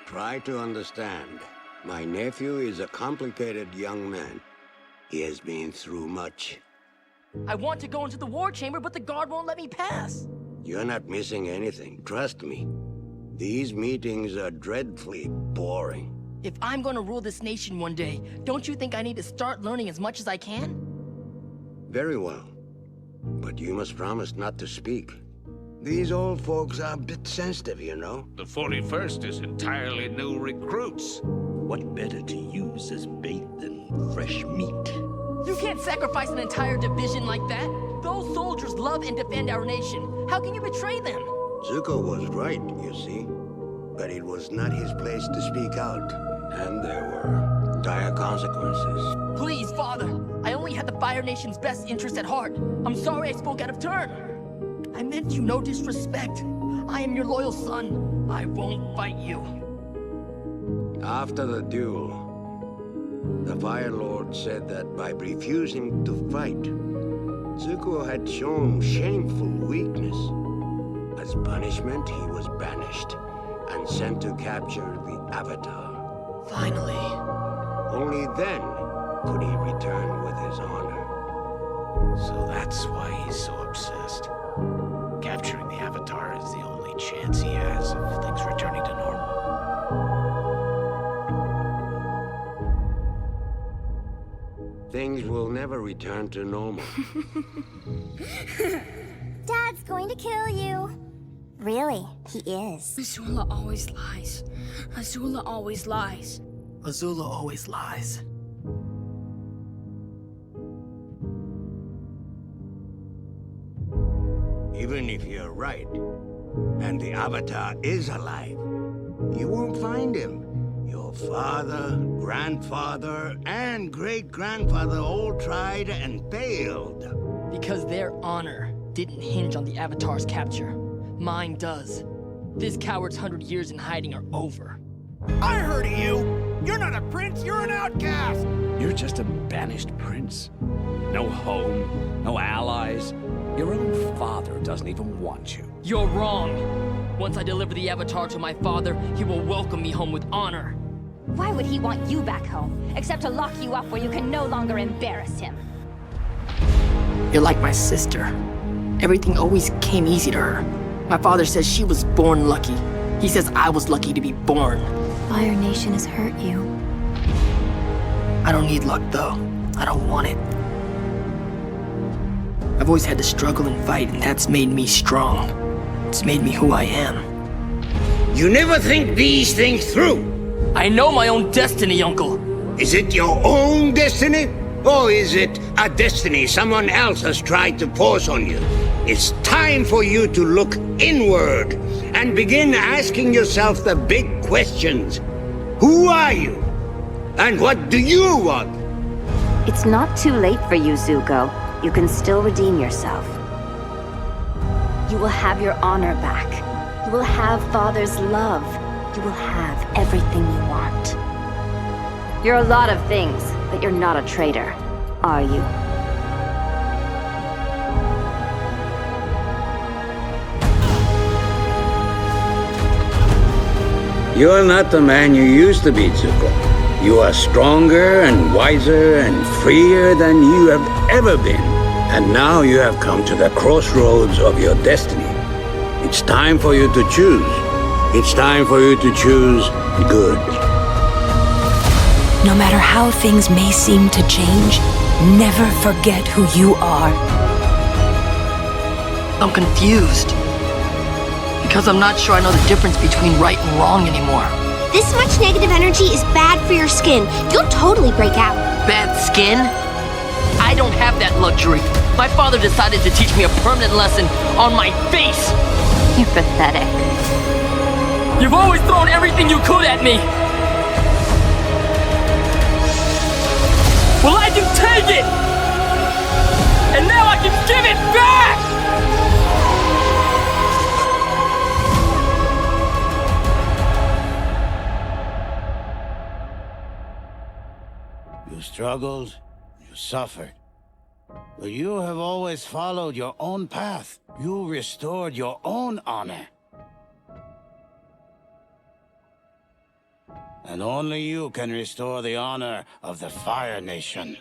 Try to understand. My nephew is a complicated young man. He has been through much. I want to go into the war chamber, but the guard won't let me pass. You're not missing anything, trust me. These meetings are dreadfully boring. If I'm gonna rule this nation one day, don't you think I need to start learning as much as I can? Very well. But you must promise not to speak. These old folks are a bit sensitive, you know. The 41st is entirely new recruits. What better to use as bait than fresh meat? You can't sacrifice an entire division like that. Those soldiers love and defend our nation. How can you betray them? Zuko was right, you see. But it was not his place to speak out. And there were dire consequences. Please, Father. I only had the Fire Nation's best interest at heart. I'm sorry I spoke out of turn. I meant you no disrespect. I am your loyal son. I won't fight you. After the duel, the Fire Lord said that by refusing to fight, Zuko had shown shameful weakness. As punishment, he was banished and sent to capture the Avatar. Finally. Only then could he return with his honor. So that's why he's so obsessed. Capturing the Avatar is the only chance he has of things returning to normal. Things will never return to normal. Dad's going to kill you. Really, he is. Azula always lies. Azula always lies. Azula always lies. Even if you're right, and the Avatar is alive, you won't find him. Your father, grandfather, and great-grandfather all tried and failed. Because their honor didn't hinge on the Avatar's capture. Mine does. This coward's 100 years in hiding are over. I heard of you! You're not a prince, you're an outcast! You're just a banished prince. No home, no allies. Your own father doesn't even want you. You're wrong. Once I deliver the Avatar to my father, he will welcome me home with honor. Why would he want you back home, except to lock you up where you can no longer embarrass him? You're like my sister. Everything always came easy to her. My father says she was born lucky. He says I was lucky to be born. Fire Nation has hurt you. I don't need luck, though. I don't want it. I've always had to struggle and fight, and that's made me strong. It's made me who I am. You never think these things through. I know my own destiny, Uncle. Is it your own destiny? Or is it a destiny someone else has tried to force on you? It's time for you to look inward and begin asking yourself the big questions. Who are you? And what do you want? It's not too late for you, Zuko. You can still redeem yourself. You will have your honor back. You will have Father's love. You will have everything you want. You're a lot of things, but you're not a traitor, are you? You are not the man you used to be, Zuko. You are stronger and wiser and freer than you have ever been. And now you have come to the crossroads of your destiny. It's time for you to choose. It's time for you to choose good. No matter how things may seem to change, never forget who you are. I'm confused. Because I'm not sure I know the difference between right and wrong anymore. This much negative energy is bad for your skin. You'll totally break out. Bad skin? I don't have that luxury. My father decided to teach me a permanent lesson on my face. You're pathetic. You've always thrown everything you could at me. Well, I can take it! And now I can give it back! You struggled, you suffered. But you have always followed your own path. You restored your own honor. And only you can restore the honor of the Fire Nation.